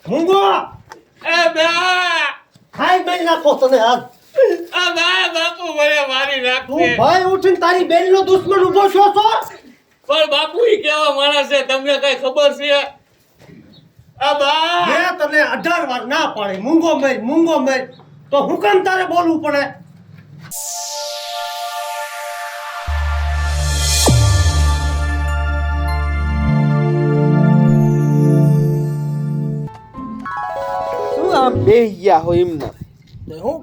મૂંગો એ બા ખાઈ બેન નાખો તને હાથ. આ બા બાપુ મને મારી તું નાખશે ભાઈ ઉઠીને તારી બેનનો દુશ્મન ઊભો છો છો? પણ બાપુ ઈ કેવા માણસ છે તમને કઈ ખબર છે આ બા મેં તને 18 વાર ના પાડી મૂંગો મેર તો હું કેમ તારે બોલવું પડે? શું આમ બેહી ગયા હો એમના? શું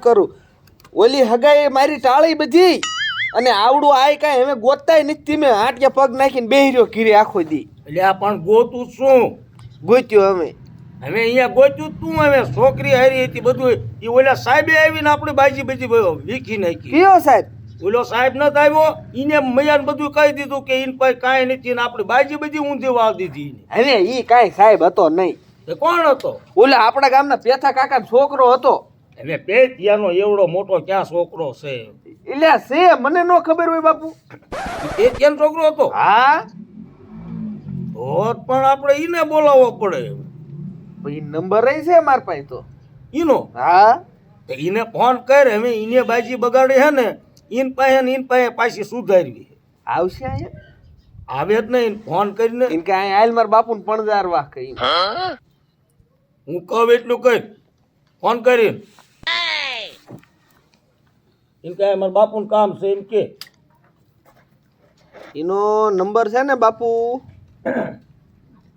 કરું ઓલી હગાઈ મારી ટાળી બધી અને આવડું આય કાંઈ હવે ગોતાય નથી. મેં હાટકે પગ નાખીને બેહી રહ્યો ઘીરે આખો દી. એટલે આ પણ ગોતું શું ગોત્યો અમે. હવે અહીંયા ગોત્યું તું હવે છોકરી હારી હતી બધું એ ઓલા સાહેબે આવીને આપણે બાજી વીખી નાખી. કયો સાહેબ? ઓલો સાહેબ નતો આવ્યો ઈને મયાન બધું કહી દીધું કે ઈન પાસે કાંઈ નથી ને આપણે બાજી બધી ઊંધી વાળ દીધી ઈને. હવે ઈ કાંઈ સાહેબ હતો નહીં. એ કોણ હતો? ઓલા આપણા ગામના પેથા કાકાનો છોકરો હતો. હવે પેટિયાનો એવડો મોટો ક્યાં છોકરો છે? એટલે છે મને નો ખબર હોય બાપુ. પેટિયાનો છોકરો હતો? હા તો પણ આપણે ઈને બોલાવવો પડે. ભાઈ નંબર રહી છે માર પાસે તો. ઈનો? હા તો ઈને ફોન કર. હવે ઈને બાજી બગાડે છે ને ઈન પાસે પાછી સુધારવી. આવશે અહીંયા? આવે જ નહીં. ફોન કરીને ઇન કે અહીંયા આયલ માર બાપુને પણજાર વાહ કહી. હું કહું એટલું કઈ ફોન કરીને એમ કે મારા બાપુનું કામ છે એમ કે. એનો નંબર છે ને બાપુ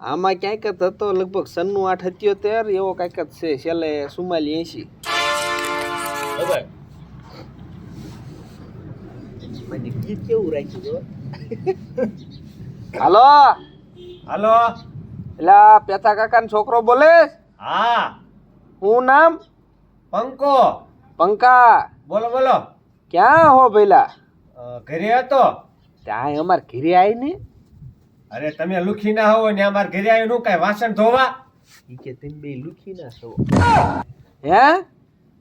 આમાં ક્યાંક જ હતો લગભગ 9878 એવો કાંઈક જ છે. છેલ્લે 4480. હવે મને ગીત કેવું રાખ્યું જો. હાલો હાલો. એલા પેથા કાકાનો છોકરો બોલે? હા હું નામ? પંકો. પંકા. બોલો. ક્યાં હો ભઈલા? ઘરે હતો. ત્યાં અમાર ઘરે આવી ને. અરે તમે લુખી ના હોવ ને અમાર ઘરે આવીને કાંઈ વાસણ ધોવા? ઈ કે તમે બે લુખી ના છો. હે?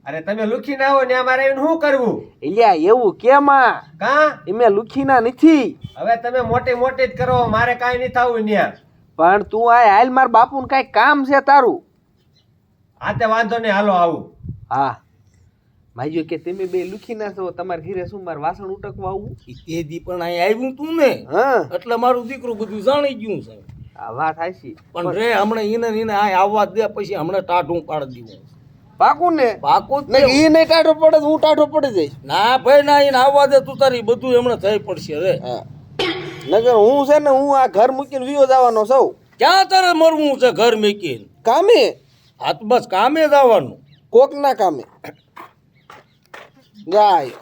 અરે તમે લુખી ના હો ને અમારે આવીને શું કરવું? એલિયા એવું કેમાં? કાં? એમે લુખી ના નથી. હવે તમે મોટી જ કરો, મારે કાંઈ નહીં થવું ન્યા. પણ તું આ હાલ માર બાપુને કાંઈ કામ છે તારું? આ તે વાંધો નહીં, હાલો આવું. હા માજો કે તમે બે લુખી ના છો, તમારે ઘરે શું મારે વાસણ ઉટકવા આવું? તે દી પણ અહીં આવ્યું તું ને હા એટલે મારું દીકરું બધું જાણી ગયું છે. આ વાત હાચી. પણ રે હમણાં એને અહીં આવવા દે પછી હમણાં ટાઢું પાડી દીધું. પાકું ને? પાકું જ ને ને. ઈ નહીં ટાઢો પડે તો હું ટાઢો પડી જઈશ. ના ભાઈ ના એને આવવા દે તું તારી બધું હમણાં થઈ પડશે રે. હા નગર હું છે ને હું આ ઘર મૂકીને વિયો જવાનો સૌ. ક્યાં તારે મરવું છે ઘર મૂકીને? કામે? હા તો બસ કામે જ આવવાનું. કોક ના કામે જાય.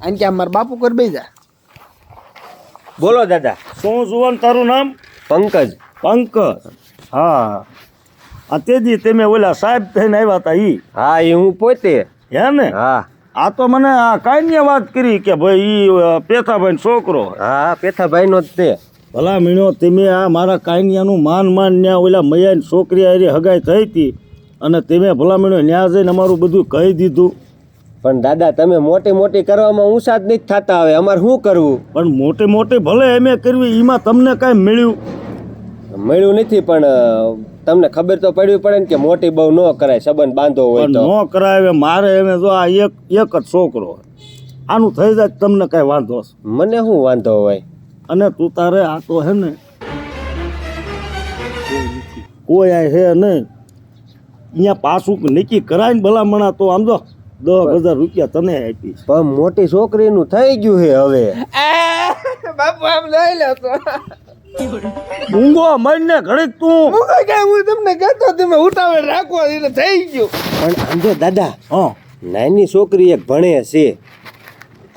આને કે મારા બાપુ કર બે જા. બોલો દાદા. શું જુવાન તારું નામ? પંકજ. પંકજ. હા આ તેજી તમે ઓલા સાહેબ થઈને આવ્યા હતા ઈ? હા એ હું પોતે. હે ને? હા આ તો મને આ કાંઈ વાત કરી કે ભાઈ ઈ પેથાભાઈ છોકરો. હા પેથાભાઈ નો જ તે. ભલા મીણો તમે આ મારા કાંઈયાનું માન ન્યા ઓલા મૈયાની છોકરી હારે હગાઈ થઈ હતી અને તમે ભલા મીણો ન્યા જઈને અમારું બધું કહી દીધું. પણ દાદા તમે મોટી કરવામાં ઊંચા જ નથી થતા, હવે અમારે શું કરવું? પણ મોટી ભલે એમે કરવી એમાં તમને કાંઈ મળ્યું નથી, પણ તમને ખબર તો પડવી પડે ને કે મોટી બહુ ન કરાય, સંબંધ બાંધો હોય પણ તો. ન કરાવે. મારે એમે જો આ એક જ છોકરો આનું થઈ જાય તમને કાંઈ વાંધો છે? મને શું વાંધો હોય? અને તું તારે આ તો હે ને કોઈ આ હે નહીં અહીંયા પાછું નક્કી કરાય ને ભલામણા તો આમ જો 10,000 રૂપિયા તને આપીશ. પણ મોટી છોકરીનું થઈ ગયું છે હવે. બાપુ આમ લઈ લો તો. ઊંઘો મરીને ઘડીક તું. હું તમને કહેતો તમે ઉતાવળ રાખો એટલે થઈ ગયું. પણ આમ જો દાદા, હા નાની છોકરી એક ભણે છે.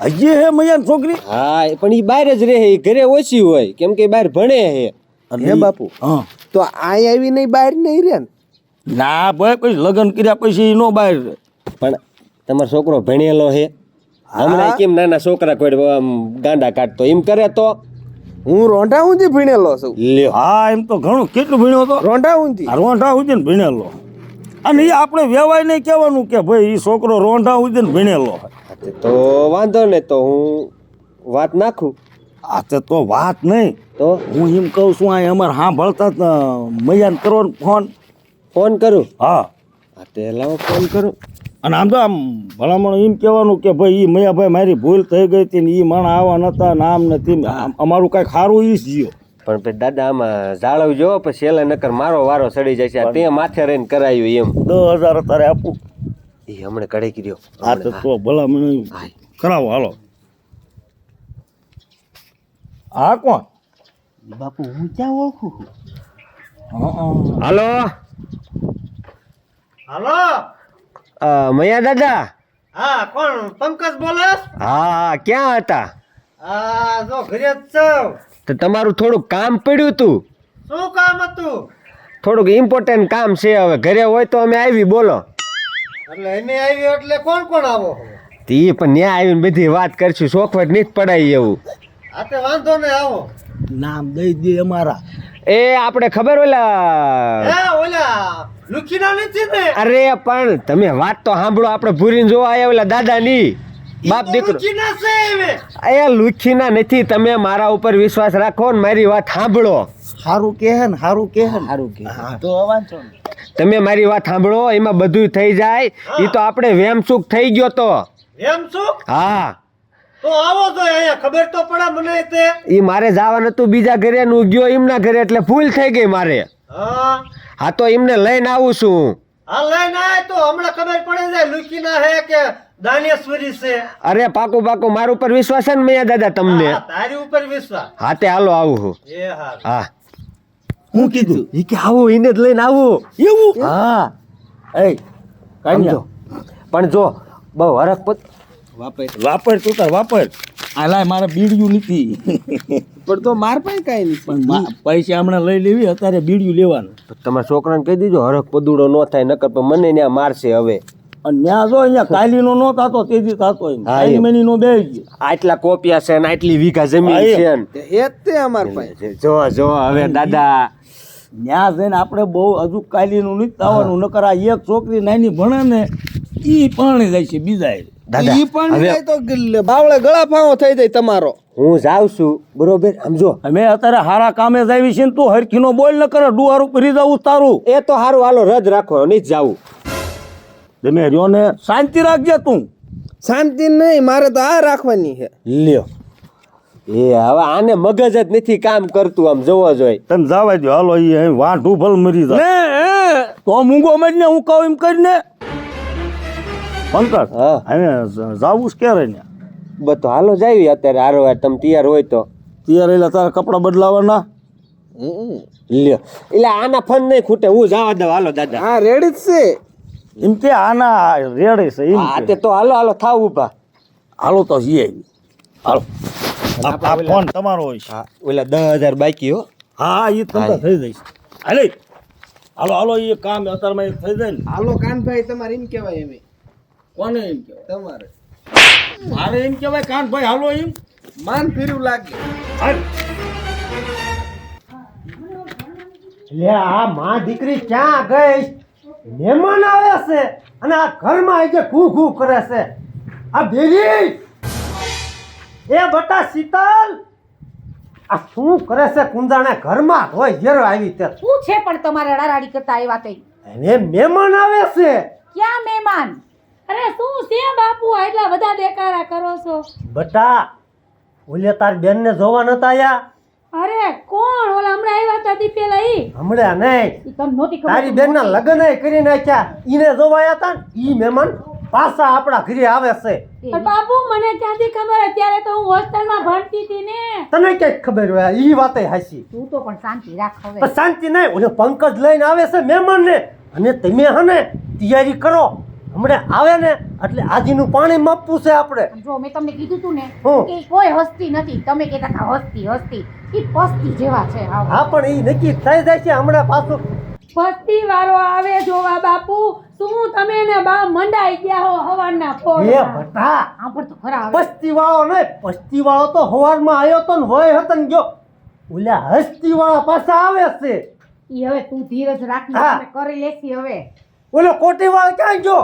હજી હે મૈયા છોકરી? હા પણ એ બહાર જ રહે, એ ઘરે ઓછી હોય કેમ કે બહાર ભણે છે. હે બાપુ? હા તો આ આવી નહીં બહાર નહીં રે ને? ના ભાઈ પછી લગ્ન કર્યા પછી નો બહાર રહે. પણ તમારો છોકરો ભણેલો છે? હમણાં કેમ નાના છોકરા કોઈ આમ ગાંડા કાઢતો એમ કરે તો? હું રોંઢા ઊંધી ભણેલો છું. લ્યો હા એમ તો ઘણું કેટલું ભણ્યો હતો? રોંઢા ઊંધી. રોંઢા ઉજન ભણેલો. અને એ આપણે વ્યવહાર નહીં કહેવાનું કે ભાઈ એ છોકરો રોંઢા ઉજન ભણેલો. તો વાંધો ને, તો હું વાત નાખું. આ તો વાત નહીં. તો હું એમ કહું છું આ અમારે સાંભળતા જ મૈયાને કરો ને ફોન. ફોન કરું? હા, હા તે લાવો ફોન કરું. અને આમ તો આમ ભલામણ એમ કહેવાનું કે ભાઈ એ મૈયાભાઈ મારી ભૂલ થઈ ગઈ હતી ને એ માણા આવા નતા ને આમ નથી. અમારું કાંઈક સારું ઈ જ જીઓ. પણ પછી દાદા આમાં જાળવજો, પછી છેલ્લે નકર મારો વારો સડી જાય છે. તે માથે રહીને કરાયું એમ. 10,000 તારે આપું. એ હમણાં કઢાઈ કર્યો. હા તો ભલામણ કરાવો હાલો. હા કોણ? બાપુ હું ક્યાં ઓળખું? હાલો હાલો. મૈયા દાદા? હા, કોણ? પંકજ બોલસ? હા, ક્યાં હતા? આ જો ઘરે જ છું. તો તમારું થોડુંક કામ પડ્યું હતું. શું કામ હતું? થોડુંક ઇમ્પોર્ટન્ટ કામ છે. હવે ઘરે હોય તો અમે આવી, બોલો. એટલે અમે આવ્યો એટલે કોણ કોણ આવો? તે પણ ન્યા આવીને બધી વાત કરશું, ચોખવટ નહીં પડાય એવું. આ તે વાંધો ને આવો. નામ દઈ દે અમારા. એ આપણે ખબર ઓલા હે ઓલા લુખીના નથી ને? અરે પણ તમે વાત તો સાંભળો. આપણે ભૂરીને જોવા આવ્યા ઓલા દાદાની બાપ દીકરો. લુખીના છે હવે. એ લુખીના નથી. તમે મારા ઉપર વિશ્વાસ રાખો ને મારી વાત સાંભળો. સારું કહે ને, સારું કહે ને, સારું કહે. તો વાંચો ને. તમે મારી વાત સાંભળો, એમાં બધું થઈ જાય. એ તો આપણે વેમસુખ થઈ ગયો તો. એમ શું? હા, તો આવો તો અહીંયા ખબર તો પડે મને તે. એ મારે જવાનું હતું બીજા ઘરે, નું ગયો એમના ઘરે, એટલે ભૂલ થઈ ગઈ મારે. હા હા તો એમને લઈને આવું છું. હા લઈને આય તો હમણાં ખબર પડે જાય લુખીના હે કે દાનેશ્વરી છે. અરે પાકું પાકું, મારા ઉપર વિશ્વાસ છે ને મૈયા દાદા તમને? હા, તારી ઉપર વિશ્વાસ. હા તે હાલો આવું હું. એ હા. હા હું કીધું એ કે આવું, એને જ લઈને આવું. એવું? હા એ સમજો. પણ જો બહુ હરખ પત વાપર તું તાર વાપર. આ લાય મારે બીડિયું નથી. પણ તો માર પાસે કાઈ નથી. પણ પૈસા હમણાં લઈ લેવી, અત્યારે બીડિયું લેવાનું. તમારા છોકરાને કહી દીજો હરખ પદુડો ન થાય, નકર પણ મને ત્યાં મારશે હવે. અને ત્યાં જો અહીંયા કાલીનો નો થતો તેજી થતો એમ. હા, એમ. કાલી મની નો બે ગયો. આટલા કોપિયા છે ને આટલી વીઘા જમીન છે ને. એ જ તે અમાર પાસે. જો જો હવે દાદા ત્યાં જઈને આપણે બહુ હજુ કાલીનું નથી થવાનું. નકર આ એક છોકરી નાની ભણે ને ઈ પરણી જાય છે બીજા. દાદા ઈ પણ હવે જાય તો બાવળે ગળા ફાવો થઈ જાય તમારો. હું જાઉં છું બરોબર. સમજો અમે અત્યારે હારા કામે જ આવી છે ને તું હરખીનો બોલ ન કરે. ડુહાર ઉપર જવું તારું. એ તો સારું, હાલો રદ રાખો, નહીં જ જાવું. તમે રહ્યો ને શાંતિ રાખજે તું. શાંતિ નહીં, મારે તો આ રાખવાની છે. લ્યો એ હવે આને મગજ જ નથી કામ કરતું, આમ જોવો જોઈએ. તમે જવા દો હાલો. એ વાંઢું ભલ મરી જાય તો મૂંગો મરીને હું કહું એમ કરીને. પંકજ હા. હવે જાવું જ ક્યારે ને? બધું હાલો જાવી અત્યારે હારો વાર તમે તૈયાર હોય તો. તૈયાર એટલે તારા કપડાં બદલાવાના. લ્યો એટલે આના ફન નહીં ખૂટે, હું જવા દઉં. હાલો દાદા. હા રેડી જ છે. એમ તે આના રેડે છે એમ હા કે. તે તો હાલો હાલો થાવ ઊભા. હાલો તો જઈએ. હાલો આ ફોન તમારો હોય છે. હા ઓલા 10,000 બાકી હો. હા એ તમને થઈ જઈશ. હાલે હાલો હાલો. એ કામ અત્યારમાં થઈ જાય ને. હાલો કાનભાઈ તમારે એમ કહેવાય એમ. કોને એમ કહેવાય? તમારે મારે એમ કહેવાય કાનભાઈ હાલો એમ. માન ફીરું લાગે. હાલ. લે આ માં દીકરી ક્યાં ગઈ? મહેમાન આવે છે અને આ ઘરમાં આજે ઘૂ ઘૂ કરે છે. આ બેરી એ બટા શીતલ, આ શું કરે છે? કુંદાણે ઘરમાં હોય ઘેરો આવી તે. શું છે પણ તમારે રાડાડી કરતા આવ્યા તઈ? અને મહેમાન આવે છે. ક્યાં મહેમાન? અરે શું છે બાપુ આટલા બધા દેકારા કરો છો? બટા ઓલે તાર બેન ને જોવા નતા આયા? અરે કોણ? ઓલા હમણાં આવ્યા હતા દી પેલા ઈ? હમણાં નહીં, ઈ તમને નહોતી ખબર? તારી બેન ના લગ્ન કરી નાખ્યા. ઈને જોવા આયા તા ને ઈ મહેમાન પાછા આપણા ઘરે આવે છે. પણ બાપુ મને ક્યાંથી ખબર? અત્યારે તો હું હોસ્ટેલમાં ભણતી હતી ને. તને ક્યાંક ખબર હોય? ઈ વાતે હાચી. તું તો પણ શાંતિ રાખ હવે. પણ શાંતિ નહીં, ઓલે પંકજ લઈને આવે છે મહેમાન ને, અને તમે હને તૈયારી કરો. હમણાં આવે ને એટલે આજીનું પાણી માપવું છે આપણે. જો મેં તમને કીધું તું ને હું? કે ઈ કોઈ હસ્તી નથી. તમે કહેતા હતા હસ્તી હસ્તી. ઈ પસ્તી જેવા છે. હાવ. હા પણ ઈ નક્કી થઈ જાય છે હમણાં પાછું. પસ્તી વાળો આવે જોવા બાપુ. શું તમે ને બા મંડાઈ ગયા હો હવારના એ ફોડમાં? ભટા આ પણ તો ખરા આવે. પસ્તી વાળો નહીં, પસ્તી વાળો તો હવારમાં આવ્યો તો ને હોય હતો ને ગયો. ઓલા હસ્તી વાળા પાછા આવે છે. ઈ હવે તું ધીરજ રાખી. હા. અમે કરી લેસી હવે. ઓલો કોટી વાળ ક્યાં ગયો?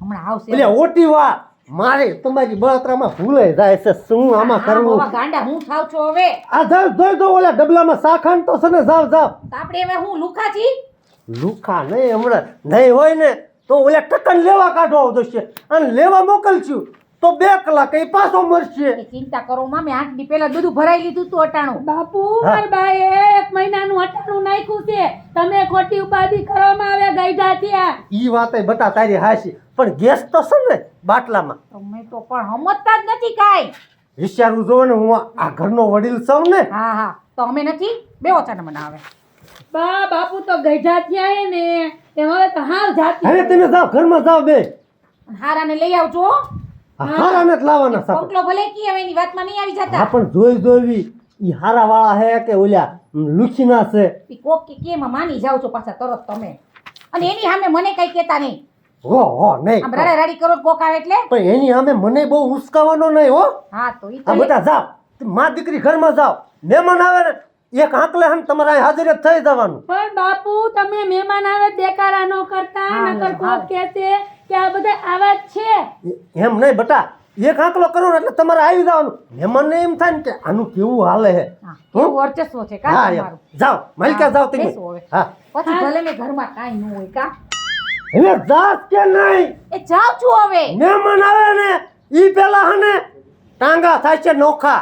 હમણાં આવશે. ઓલે ઓટી વાળ મારે તમારી બળતરામાં ભૂલાઈ જાય છે શું આમાં હા, કરવું બાબા ગાંડા હું થાવ છો હવે આ જાવ જોઈ દો ઓલા ડબલામાં શાખાન તો છે ને જાવ જાવ તો આપણે હવે હું લુખા છી લુખા નહીં હમણાં નહીં હોય ને તો ઓલા ટકન લેવા કાઢવા આવશે અને લેવા મોકલશું તો 2 કલાક એ પાછો મરશે એ ચિંતા કરો માં મેં 8 દી પહેલા બધું ભરાઈ લીધું તું અટાણું બાપુ હા. માર બાએ 1 મહિનાનું અટાણું નાખ્યું છે તમે ખોટી ઉપાધિ કરવામાં આવ્યા ગઈઢા થયા ઈ વાતે બતા તારી હાસી પણ ગેસ તો છે ને બાટલામાં તમે તો પણ સમજતા જ નથી કાંઈ વિચારવું જોવે ને હું આ ઘરનો વડીલ છું ને હા હા તો અમે નથી બે ઓછાને બનાવે બા બાપુ તો ગઈઢા થયા હે ને એમ હવે તો હાવ જાતી હવે તમે જાઓ ઘરમાં જાઓ બે હારાને લઈ આવજો હો. હારાને જ લાવવાના છે પંકલો ભલે કી હવે એની વાતમાં નહીં આવી હા જતા પણ જોઈ ઈ હારા વાળા હે કે ઓલા લુખીના છે ઈ કોક કે કેમાં માની જાવ છો પાછા તરત તમે અને એની સામે મને કઈ કહેતા નહીં હો નહીં આમ રાડા રાડી કરો તો કોક આવે એટલે પણ એની સામે મને બહુ ઉસકાવાનો નહીં હો હા તો ઈ આ તો બધા જાઓ માં દીકરી ઘરમાં જાઓ મહેમાન આવે ને એક આંકલે હન તમારે અહીં હાજર જ થઈ જવાનું પણ બાપુ તમે મહેમાન આવે દેકારા ન કરતા હા, નકર હા. કોક કહેશે કે આ બધા આવા જ છે એમ નહીં બટા એક આંકલો કરો ને એટલે તમારે આવી જવાનું મહેમાનને એમ થાય ને કે આનું કેવું હાલે હે હા કેવું વર્ચસ્વ છે કા હા તમારું એમ. જાઓ માલિકા જાઓ તમે બેસો હવે. હા પછી ભલે ને ઘરમાં કાંઈ ન હોય કા હવે જાત કે નહીં એ જાવ છું હવે મહેમાન આવે ને ઈ પેલા હને ટાંગા થાય છે નોખા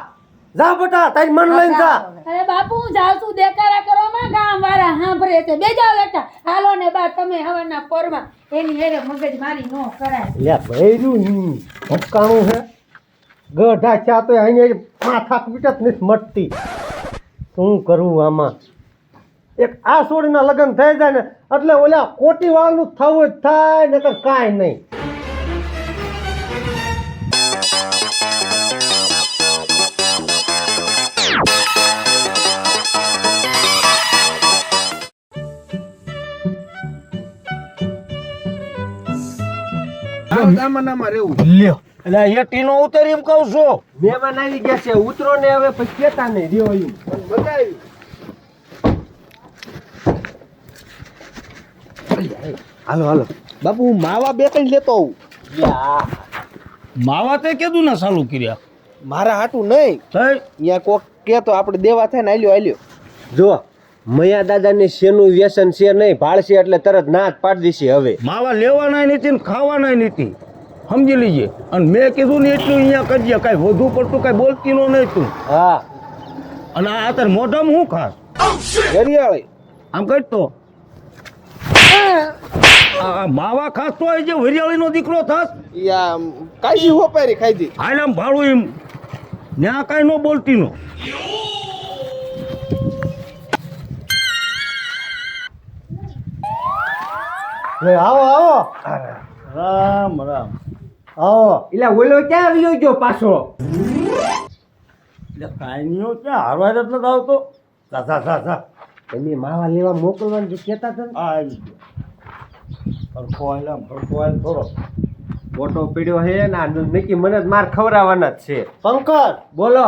જા બટા તારી મન લઈને જા અરે બાપુ હું જાઉં છું દેકારા કરવામાં ગામ વાળા સાંભળે છે બે જાઓ બેટા હાલો ને બા તમે હવાના પોરમાં એની હેરે મગજ મારી ન કરાય લે ભૈરું ભટકાણું હે ગઢા ચા તો અહીંયા માથા પીટ જ નથી મટતી શું કરવું આમાં એક આ છોડીના લગ્ન થઈ જાય ને એટલે ઓલા કોટી વાળનું થવું જ થાય નકર કાંઈ નહીં લ્યો એટલે એ ટીનો ઉતર એમ કહું છું મહેમાન આવી ગયા છે ઉતરો ને હવે પછી કેતા નહીં રહ્યો એમ હાલો હાલો બાપુ હું માવા 2 3 લેતો આવું માવા તે કીધું ને ચાલુ કર્યા મારા હાટું નહીં થઈ અહીંયા કોક કે તો આપણે દેવા થાય ને આલ્યો જો મયા દાદાને શેનું વ્યસન છે નહીં ભાળશે એટલે તરત ના જ પાડી દેશે હવે માવા લેવાના નથી ને ખાવાના નથી સમજી લીજે અને મેં કીધું ને એટલું અહીંયા કરજે કાંઈ વધુ પડતું કાંઈ બોલતી નો નહીં તું હા અને આ તાર મોઢામાં શું ખાસ ઘરિયાળે આમ કરતો આ માવા ખાસ તો જે વરિયાળીનો દીકરો થાસ યા કાશી હોપારી ખાઈ હાલ આમ ભાડું એમ ત્યાં કાંઈ ન બોલતી નો લે આવો આવો રામ રામ આવો એટલે ઓલો ક્યાં આવી ગયો પાછો એટલે કાંઈ નહીં હોય ક્યાં હારવાર જ નથી આવતો જા જા જા જા તમે માવા લેવા મોકલવાનું જે કહેતા હતા ને આ આવી ગયો હરખો હાલ આમ હરખો હાલ થોડો મોટો પીડ્યો હે ને આ નક્કી મને જ માર ખવડાવવાના જ છે પંકજ બોલો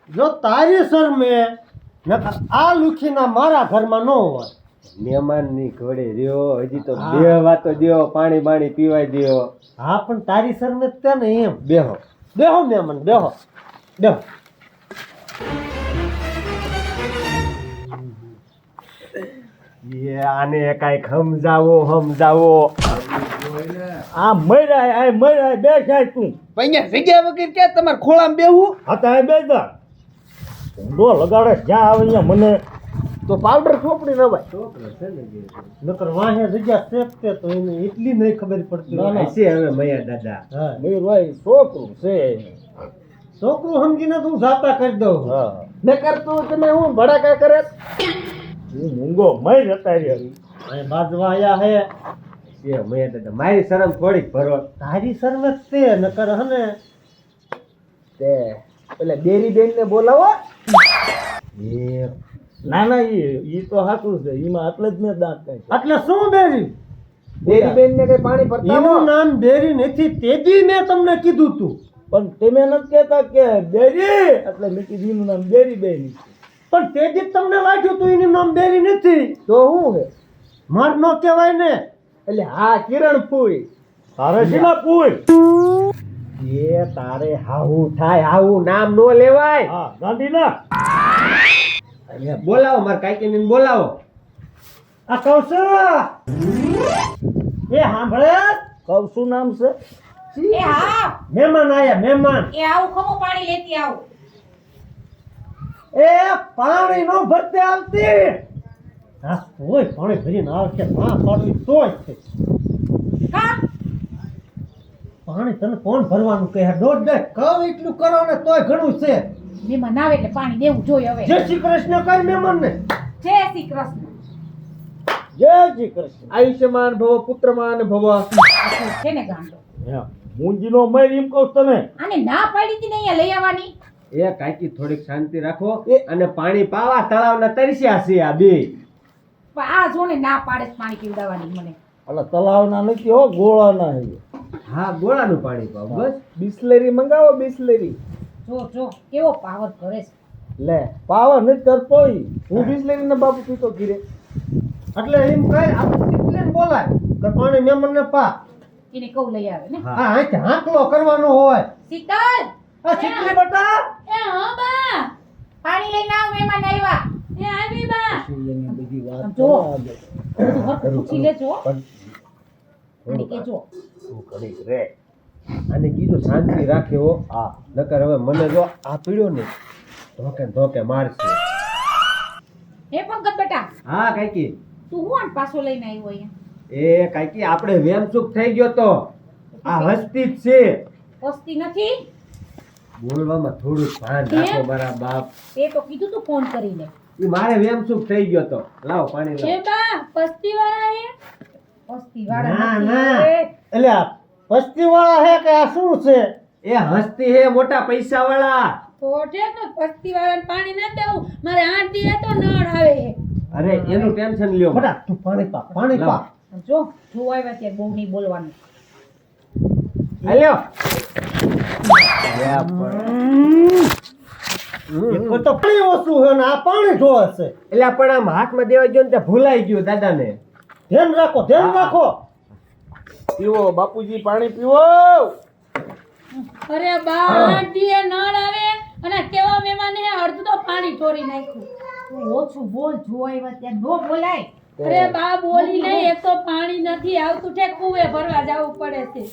જો તારી શરમે નકર આ લુખીના મારા ઘરમાં ન હોય મહેમાનની ઘોડે રહ્યો હજી તો બેહવા તો દ્યો પાણી બાણી પીવાય દ્યો હા પણ તારી શરમે જ તે ને એમ બેહો બેહો મહેમાન બેહો બેહો આને કાંઈક સમજાવો આ મર્યા બે જાય તું અહીંયા જગ્યા વગર ક્યાં તમારે ખોળામાં બેહું હા તો બે જા ઊંડો લગાડે જ્યાં આવે અહીંયા મને તો પાવડર ચોપડી નવાય નકર વાહે જગ્યા શેકતે તો એને એટલી નહીં ખબર પડતી ના, ના. હશે હવે મયા દાદા હા મયુરભાઈ છોકરું છે છોકરું સમજીને તું જાતા કરી દઉં હા નકર તું તમે હું ભડાકા કરે હું મૂંગો મય જતા રહ્યા અહીં બાજવા આયા હે એ મયા દાદા મારી શરમ થોડીક ભરો તારી શરમ જ તે નકર હને તે પેલા ડેરી બેન ને બોલાવો એ ના ના ઈ તો સાચું છે એમાં આટલે જ મેં દાંત કાઢી એટલે શું બેરી ડેરી બેન ને કઈ પાણી ભરતા એનું નામ બેરી નથી તેજી મેં તમને કીધું તું પણ તમે નથી કહેતા કે બેરી એટલે મેં કીધું એનું નામ બેરી બેની પણ તેજી તમને લાગ્યું તું એનું નામ બેરી નથી તો શું હે માર નો કહેવાય ને એટલે હા કિરણ ફૂઈ તારે શીલા પૂછ એ તારે હાવું થાય, હાવું નામ નો લેવાય. હા ગાંધીના અરે બોલાવો માર કાકીને બોલાવો. આ કૌશલ એ સાંભળે, કહું શું નામ છે? એ હા મહેમાન આયા મહેમાન. એ આવું ખમો પાણી લેતી આવું. એ પાણી નો ભરતે આવતી. હા તોય પાણી ભરીને આવશે, ના પાડવી તોય છે. કા પાણી તને કોણ ભરવાનું કહે? દોઢ દે કહું એટલું કરો ને તોય ઘણું છે. મહેમાન આવે એટલે પાણી દેવું જોઈએ હવે. જય શ્રી કૃષ્ણ કર મહેમાન ને. જય શ્રી કૃષ્ણ. જય શ્રી કૃષ્ણ. આયુષ્યમાન ભવ પુત્રમાન ભવ. આ છે ને ગાંડો. એમ મૂંજીનો મર એમ કહું તને. આને ના પાડી હતી ને અહીંયા લઈ આવવાની. એ કાકી થોડીક શાંતિ રાખો અને પાણી પાવા તળાવના તરસ્યા છે આ બે. પણ આ જો ને ના પાડે છે પાણી પીવડાવવાની મને. એટલે તલાવના નથી હો, ગોળાના છે. હા ગોળાનું પાણી પાવ બસ. બિસ્લેરી મંગાવો બિસ્લેરી. જો જો કેવો પાવર કરે છે. લે પાવા નથી કરતો ઈ. હું બિસ્લેરી ના બાપુ પીતો ઘીરે. એટલે એમ કહે આપણે શીખલે બોલાય કે પાણી મહેમાન ને પા. એને કહું લઈ આવે ને. હા હાથ હાંકલો કરવાનો હોય. શીતલ આ શીખલી બટા. એ હા બા, પાણી લઈને આવ મહેમાન આવ્યા. એ આવી બા. એની બધી વાત આમ જો. કરવા દે. બધું હરખું પૂછી લેજો. અને થોડુંક કેજો શું કરીશ રે. અને કીધું શાંતિ રાખ્યો. હા નકર હવે મને જો આ પીડ્યો ને ધોકે ધોકે મારશે. હે પંકજ બેટા હા કાકી. તું હું આને પાછો લઈને આવ્યો અહીંયા? એ કાકી આપણે વેમચૂક થઈ ગયો તો આ હસ્તી જ છે. પસ્તી નથી. બોલવામાં થોડું ભાન રાખો મારા બાપ. તે તો કીધું તું ફોન કરીને. ઈ મારે વેમચૂક થઈ ગયો તો. લાવો પાણી એ લાવો. બા, પસ્તી વાળા હે? પસ્તી ના વાળા ના નથી. એટલે આ પસ્તી વાળા હે કે આ શું છે? એ હસ્તી હે મોટા પૈસા વાળા. તો ઠેક ને પસ્તી વાળાને પાણી ન દેવું, મારે 8 દિવસ તો નળ આવે હે. અરે એનું ટેન્શન લ્યો બટા. તું પાણી પા, પાણી પા. આમ જો જો આવ્યા ત્યારે બહુ નહીં બોલવાનું. હાલ્યો. એક તો પાણી ઓછું છે ને આ પાણી ઢોળે છે. એટલે પણ આમ હાથમાં દેવા ગયો ને તે ભૂલાઈ ગયું દાદાને. ધ્યાન રાખો, ધ્યાન રાખો. પીવો બાપુજી પાણી પીવો. અરે બા, 8 દિવસ નળ આવે અને કેવા મહેમાન હે, અડધું તો પાણી ચોરી નાખ્યું. તું ઓછું બોલ જો આવ્યા ત્યારે નો બોલાય. અરે બા બોલી નહીં, એક તો પાણી નથી આવતું, ઠેક કુવે ભરવા જવું પડે છે.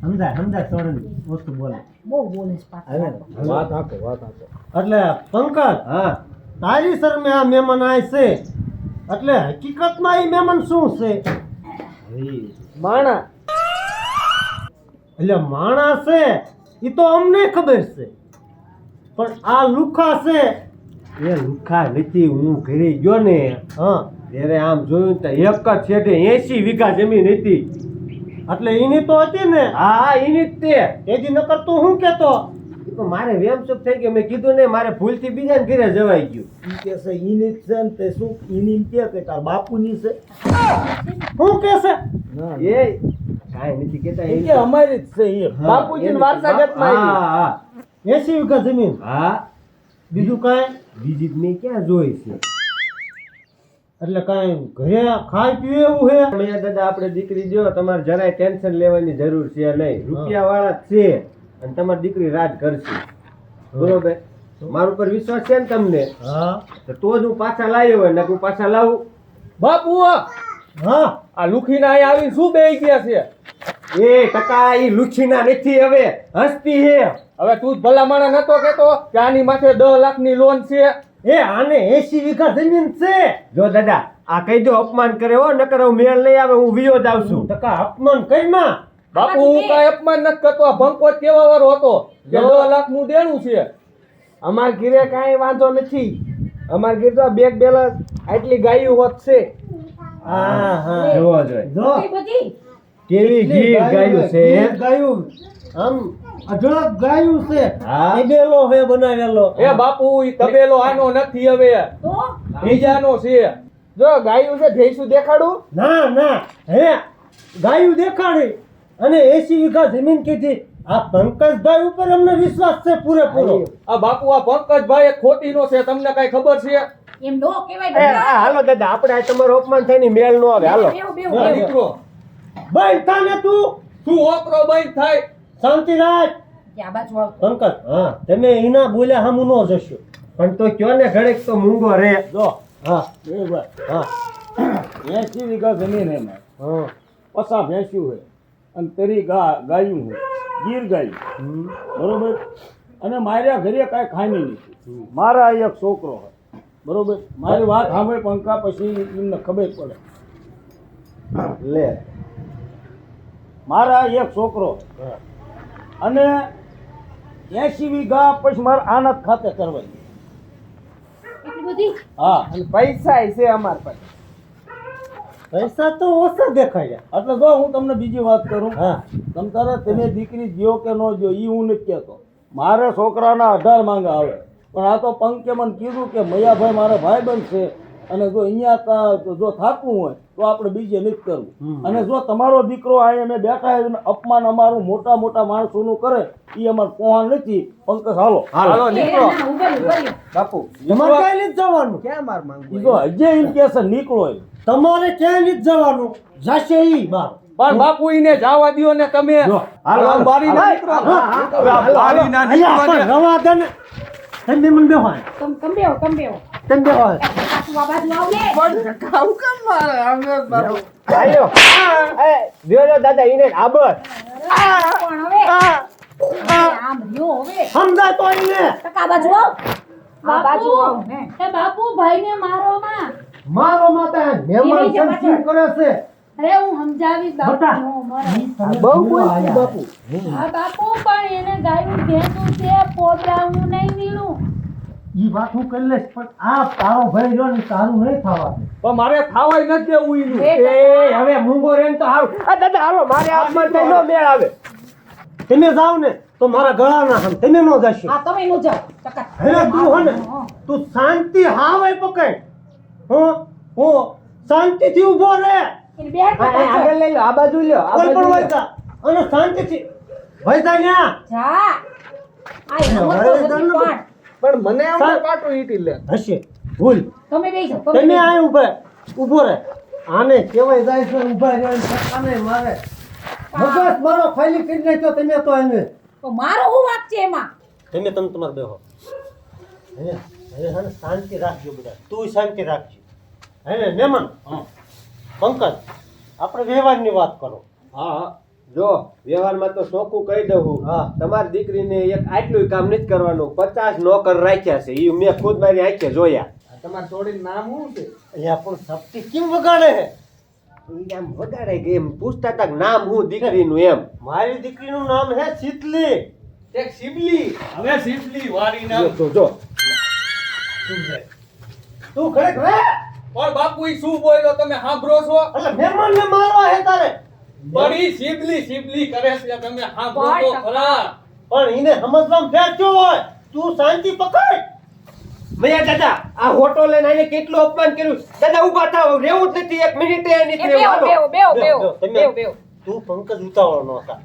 સમજાય સમજાય સોરન વસ્તુ બોલે. બહુ બોલે છે પાછા. વાત આપો વાત આપો. એટલે પંકજ હા તારી શરમે આ મહેમાન આય છે એટલે હકીકતમાં એ મહેમાન શું છે? માણા. એટલે માણસ છે એ તો અમને ખબર છે, પણ આ લુખા છે એ લુખા નથી. હું ઘરે ગયો ને હા ત્યારે આમ જોયું તો એક જ છેડે 80 વીઘા જમીન હતી. એટલે એની તો હતી ને. હા એની જ તે. એજી નકર તું શું કેતો? ઈ તો મારે વેમચૂક થઈ ગયો. મેં કીધું ને મારે ભૂલથી બીજાને ઘરે જવાઈ ગયું. ઈ કે છે ઈની જ છે ને તે શું ઈની એમ કે તાર બાપુની છે? શું કે છે? ના એ કાંઈ નથી કેતા. ઈ કે અમારી જ છે ઈ. હા, બાપુજીની એની વારસાગતમાં આવી. હા હા 80 વીઘા જમીન. હા બીજું કાંઈ? બીજી જ મેં ક્યાં જોઈ છે? એટલે કાંઈ ઘરે ખાઈ પીવે એવું હે? અહીંયા દાદા આપણે દીકરી જો તમારે જરાય ટેન્શન લેવાની જરૂર છે નહીં. રૂપિયા વાળા જ છે અને તમારી દીકરી રાજ કરશે. બરોબર? મારા ઉપર વિશ્વાસ છે ને તમને? હા તો જ હું પાછા લાવ્યો હોય, નકર હું પાછા લાવું? બાપુ હા આ લુખીના અહીં આવીને શું બેહી ગયા છે? એ ટકા ઈ લુછીના નથી, હવે હસ્તી હે. હવે તું જ ભલા માણસ નતો કેતો કે આની માથે 10 લાખની લોન છે. એ આને 80 વીઘા જમીન છે. જો દાદા આ કહી દો અપમાન કરે હો, નકર હું મેળ નહીં આવે, હું વિયો જ આવશું. ટકા અપમાન કઈમાં? બાપુ હું કાંઈ અપમાન નથી કરતો. આ ભંકો જ કેવા વાળો હતો કે 10 લાખનું દેણું છે. અમાર ઘરે કાંઈ વાંધો નથી. અમાર ઘરે તો બેગ બેલેન્સ આટલી ગાયું હોત છે. હા હા જોવો જોઈએ. જો એ બધી કેવી ગીર ગાયું છે. ગીર ગાયું આમ અઢળક ગાયું છે. હા તબેલો હે બનાવેલો. એ બાપુ ઈ તબેલો આનો નથી, હવે તો બીજાનો છે. જો ગાયું છે ભેંસું દેખાડું. ના ના હે ગાયું દેખાડી અને 80 વીઘા જમીન કીધી. આ પંકજભાઈ ઉપર અમને વિશ્વાસ છે પૂરેપૂરો. આ બાપુ આ પંકજભાઈ એક ખોટીનો છે, તમને કઈ ખબર છે? એમ નો કહેવાય એ, બેટા. આ હાલો દાદા આપણે આ તમારો અપમાન થઈને મેળ નો આવે. હાલો બેહો, બેહો, આ બેહો. દીકરો બંધ થાને તું. તું ઓપરો બંધ થાય. શાંતિ રાખ. કે આ બાજુ આવતો પંકજ હા તમે એના બોલ્યા હામું ન જશો પણ તો કયો ને ઘડીક તો મૂંગો રે. જો હા બરાબર હા 80 વીઘા જમીન હે મારે હા 50 ભેંસ્યું હે અને તરી ગાયું હે ગીર ગાયું બરોબર અને મારા ઘરે કાંઈ ખામી નથી મારા એક છોકરો હે બરોબર મારી વાત સાંભળે પંકા પછી એમને ખબર પડે લે મારા એક છોકરો હા અને 80 વીઘા પછી મારે આનંદ ખાતે કરવાની એટલી બધી હા અને પૈસા છે અમાર પાસે. પૈસા તો ઓછા દેખાય એટલે જો હું તમને બીજી વાત કરું હા તમ તારે તમે દીકરી જ્યો કે ન જ્યો એ હું નથી કહેતો મારે છોકરાના 18 માંગા આવે પણ આ તો પંકે મને કીધું કે મૈયાભાઈ મારા ભાઈબંધ છે અને જો અહીંયા જો થાકવું હોય તો આપણે બીજે નથી કરવું અને જો તમારો દીકરો અહીંયા અમે બેઠા હોય અપમાન અમારું મોટા મોટા માણસોનું કરે એ અમારે કોણ નથી પંકજ હાલો હાલો નીકળો ના, ઉભેલું, ઉભેલું. બાપુ. તમારે ક્યાંય નથી જવાનું ક્યાં માર માંગવું? ઈ જો હજે એમ કહે છે નીકળો એમ. તમારે ક્યાંય નથી જવાનું જશે ઈ બાર પણ બાપુ ઈને જવા દ્યો ને તમે જો, હાલો, હાલો. બારી ના હાલો, નીકળો. હાલો, હાલો, હાલો. બારી ના અહીંયા નીકળો પણ રવા દે ને તમે મને બેહો તમે બેહો, તમે બેહો. તમે બેહો પાછું આ બાજુ આવ લે. હાલો. એ, રહ્યો રહ્યો દાદા ઈને આબર. પણ હવે આમ રહ્યો હવે સમજાય તો એને ટકા બાજુ આવ આ બાજુ આવ ને એ બાપુ ભાઈને મારો માં મારો માતા મહેમાન એ બીજા શું કરે છે અરે હું સમજાવીશ બાપુ બટા. નો મરે. બહુ બોલતી બાપુ. હા બાપુ પણ એને ગાયું ભેંસું છે પોદરાનું નહીં નીલું ઈ વાત હું કરી લઈશ પણ આ તારો ભાઈ રહ્યો ને તારું નહીં થવા દે. પણ મારે ખાવાય નથી દેવું ઈનું. એ હવે મૂંગો રે ને તો હારું. આ દાદા હાલો મારે આપમાં કઈ નો મેળ આવે. તમે જાઓ ને તો મારા ગળાના હમ તમે ન જશો હા તમે નું જાઓ ટકા હવે તું હે ને તું શાંતિ હાવે પકડ હો શાંતિથી ઊભો રહે એની બેઠ આ, આ, આગળ લઈ લો આ બાજુ લ્યો આ કોઈ પણ બાજુ લ્યો. વૈતા અને શાંતિથી વૈતા ન્યા જા આ હિંમત તો હતી પણ પણ મને આમ કાટું ઈટી લે. હશે ભૂલ તમે બેસી જાઓ તમે તમે આ ઊભો રહે આને કેવાય જાય છે ઊભા રહ્યો ને સત્તાને મારે મગજ મારો ખાલી કરી નાખ્યો તમે તો એને તો મારો હું વાંક છે એમાં તમે તમારે બેહો હવે હે ને શાંતિ રાખજો બધા તું શાંતિ રાખજો હે ને મહેમાન પંકજ આપણે વ્યવહારની વાત કરો હા હા જો વ્યવહારમાં તો ચોખ્ખું કહી દઉં હું. હા. તમારી દીકરીને એક આટલું કામ નથી કરવાનું 50 નોકર રાખ્યા છે ઈ મેં ખુદ મારી આંખે જોયા. તમારે છોડીને નામ શું છે? એટલે પણ સપ્તી કેમ વગાડે છે ઈ આમ વગાડે કે એમ પૂછતા હતા કે નામ શું દીકરીનું એમ. મારી દીકરીનું નામ હે શીતલી એક શીબલી હવે શીબલી વારી ના જો જો તું ખરેખ રે પણ બાપુ ઈ શું બોલ્યો તમે સાંભળો છો એટલે મહેમાનને મારવા હે તારે પણ ઈ શીબલી કરે છે તમે સાંભળો તો ખરા પણ એને સમજવામાં ફેર થયો હોય તું શાંતિ પકડ મૈયા દાદા આ હોટો લઈને આને કેટલું અપમાન કર્યું. દાદા ઊભા થાવ રહેવું જ નથી એક મિનિટે એ બેહો બેહો બેહો બેહો તમે- બેહો બેહો તું પંકજ ઉતાવળ નો હતા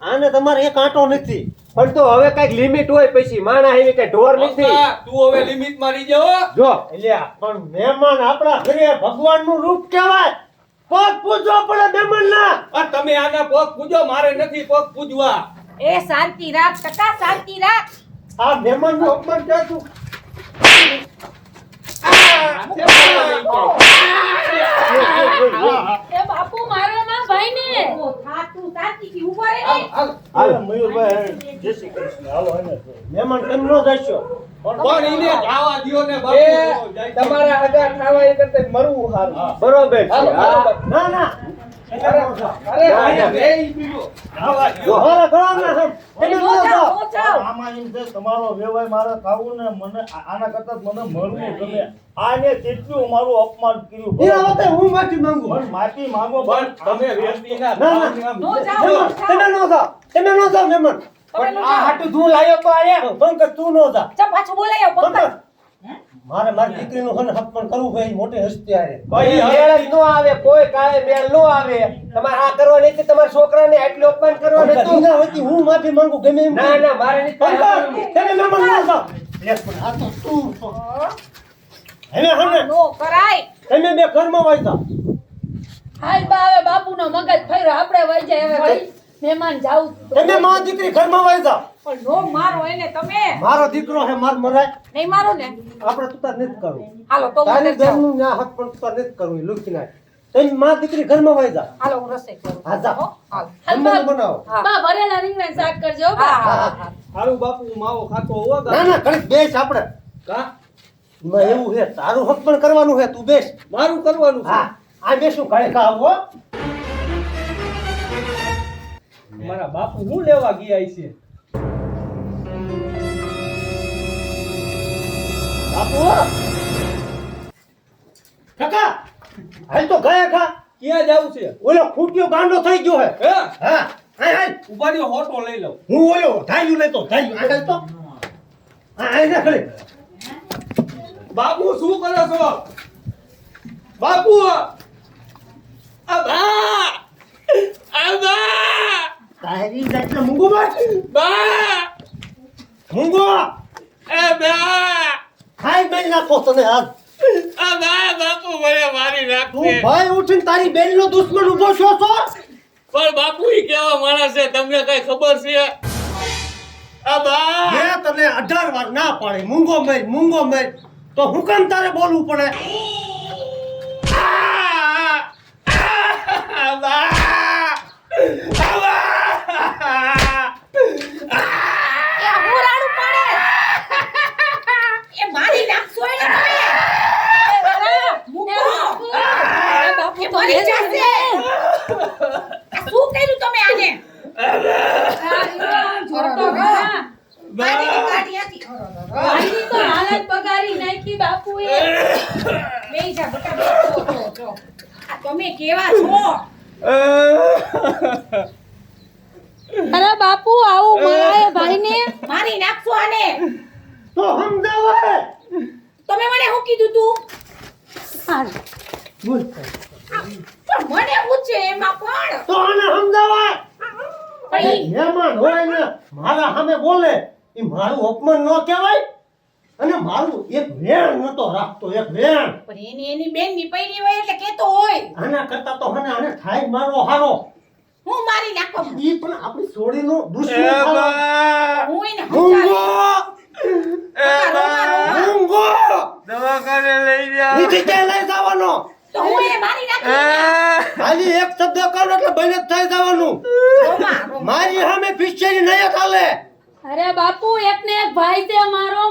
આને તમારે એક આંટો નથી પણ તો હવે કઈક લિમિટ હોય પછી માણા એવી કઈ ઢોર નથી. પપ્પા, તું હવે લિમિટ માં રહી જાઓ જો એટલે પણ મહેમાન આપણા ઘરે ભગવાનનું રૂપ કહેવાય પગ પૂજવો પડે મહેમાનના આ તમે આના પગ પૂજો મારે નથી પગ પૂજવા એ શાંતિ રાખ ટકા શાંતિ રાખ આ મહેમાનનું અપમાન કે તું એ બાપુ મારો માં ભાઈને ઓ થા તું શાંતિથી ઊભો રહે ને હાલો મયુરભાઈ જય શ્રી કૃષ્ણ હાલો એને મહેમાન કેમ નો જશો પણ ઈને જાવા દ્યો ને એ બાપુ તમારા હગા ખાવા એ કરતા મરવું સારું. બરોબર છે. હા. ના ના અરે ભાઈ બે ઈ પીલો જાવા દ્યો મારા ગળાના હમ તમે નો નો જાઓ જાઓ નો જાઓ આમાં એમ છે તમારો વ્યવહાર મારે ખાવું ને મને આના કરતા મને મળવું ગમે આને કેટલું મારું અપમાન કર્યું એના વખતે હું માફી માંગુ પણ માફી માંગો પણ તમે વ્યક્તિના ના, ના. નો જાઓ મહેમાન, તમે નો જાઓ તમે નો જાઓ મહેમાન તમે નો આ જાઓ હાટું ધૂળ લાયો તો આયા. પંકજ તું નો જા ચા પાછું બોલાય આવ પંકજ પંકજ મારે મારી દીકરીનું હન અપમાન કરવું હોય એ મોટી હસ્તી આરે કોઈ મેળ જ નો આવે કોઈ કાળે મેળ નો આવે. તમારે આ કરવાની છે તમારા છોકરાને આટલું અપમાન કરવાનું પંકજ, હતું. એના વતી હું માફી માંગુ ગમે એમ ના ના મારે નથી પંકજ કરવાનું. તમે મહેમાન નો જાઓ લે પણ આ તો તું તો. હવે હને નો કરાય તમે બે ઘરમાં વાયતા હાલ બા હવે બાપુનો મગજ ફર્યો આપણે વઈ જાય હવે ભાઈ મહેમાન જાવું તમે માં દીકરી ઘરમાં વાયતા પણ નો મારો એને તમે મારો દીકરો હે માર મરાય નહીં મારો ને આપણે તું તાર નથી કરવું હાલો તો હું તારી અંદર જાઉં. બેનનું ન્યા હાથ પણ તું તાર નથી કરવું લુકી નાખ તેની માં દીકરી ઘરમાં વાઈ જા હાલો હું રસોઈ કરું હા જા હો, હાલો. જમવાનું બનાવો હા. બા ભરેલા રીંગણા શાક કરજો હો, બા. હા, હા, હા. હારું બાપુ માવો ખાતો હોવા ના ના ઘડીક બેસ આપણે કા એમાં એવું છે તારું હક પણ કરવાનું છે તું બેસ મારું કરવાનું છે હા આ બેસું ઘરે ખાવો મારા બાપુ હું લેવા ગયા છે બાપુ કાકા હાલ તો ગયા ખા ક્યાં જાવું છે ઓલો ખૂટ્યો ગાંડો થઈ ગયો હે હે હા હાય હાય ઉભા રહ્યો હોટો લઈ લઉં હું ઓલો ધાયું લેતો ધાયું આગળ તો હા આઈ ના ખરી બાપુ શું કરો છો બાપુ બા તારી જાતના મૂંગો બા મૂંગો બા ખાઈ બેન નાખો તને હાથ બાપુ મને મારી તું નાખશે ભાઈ ઉઠીને તારી બેનનો દુશ્મન ઊભો છો તો પણ બાપુ ઈ કેવા માણસ છે તમને કઈ ખબર છે બા મેં તને 18 વાર ના પાડી મૂંગો મેર તો હું કેમ તારે બોલવું પડે એ હું રાડું પાડે એ મારી નાખશો એને તમે મૂકો એ બાપુ એ તો મરી હેરાન જશે આ શું કર્યું તમે આને જોતો ઘણા. મારીની ગાડી હતી મારી તો હાલત બગાડી નાખી બાપુએ. બેહી જા બેટા જો આ તમે કેવા છો અરે બાપુ આવું મરાય ભાઈને મારી નાખશો આને તો સમજાવે તમે મને શું કીધું તું બોલ પણ મને શું છે એમાં પણ તો આને સમજાવાય પણ ઈ મહેમાન હોય ને મારા સામે બોલે એ મારું અપમાન ન કહેવાય અને મારું એક વેણ નતો રાખતો એક વેણ પણ એની બેનની પૈડી હોય એટલે કેતો હોય આના કરતા તો આને થાય મારો હારો હું મારી નાખો ઈ પણ આપણી સોડીનો દુશ્મન થાય હું એને મૂંગો મૂંગો દવાખાને લઈ જા નીચે ક્યાં લઈ જવાનો તો હું એને મારી નાખું ખાલી એક શબ્દ કહો એટલે બને જ થઈ જવાનું રોમા મારી સામે પિક્ચરી નહીં ચાલે અરે બાપુ એકને એક ભાઈ છે મારો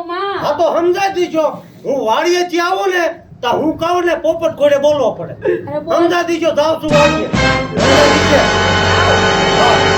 માં હા તો સમજાઈ દીજો હું વાડીએથી આવું ને તો હું કહું ને પોપટ ઘોડે બોલવો પડે અરે બોલ. સમજાઈ દીજો જાઉં છું વાડીએ સમજાઈ દીજો. હા.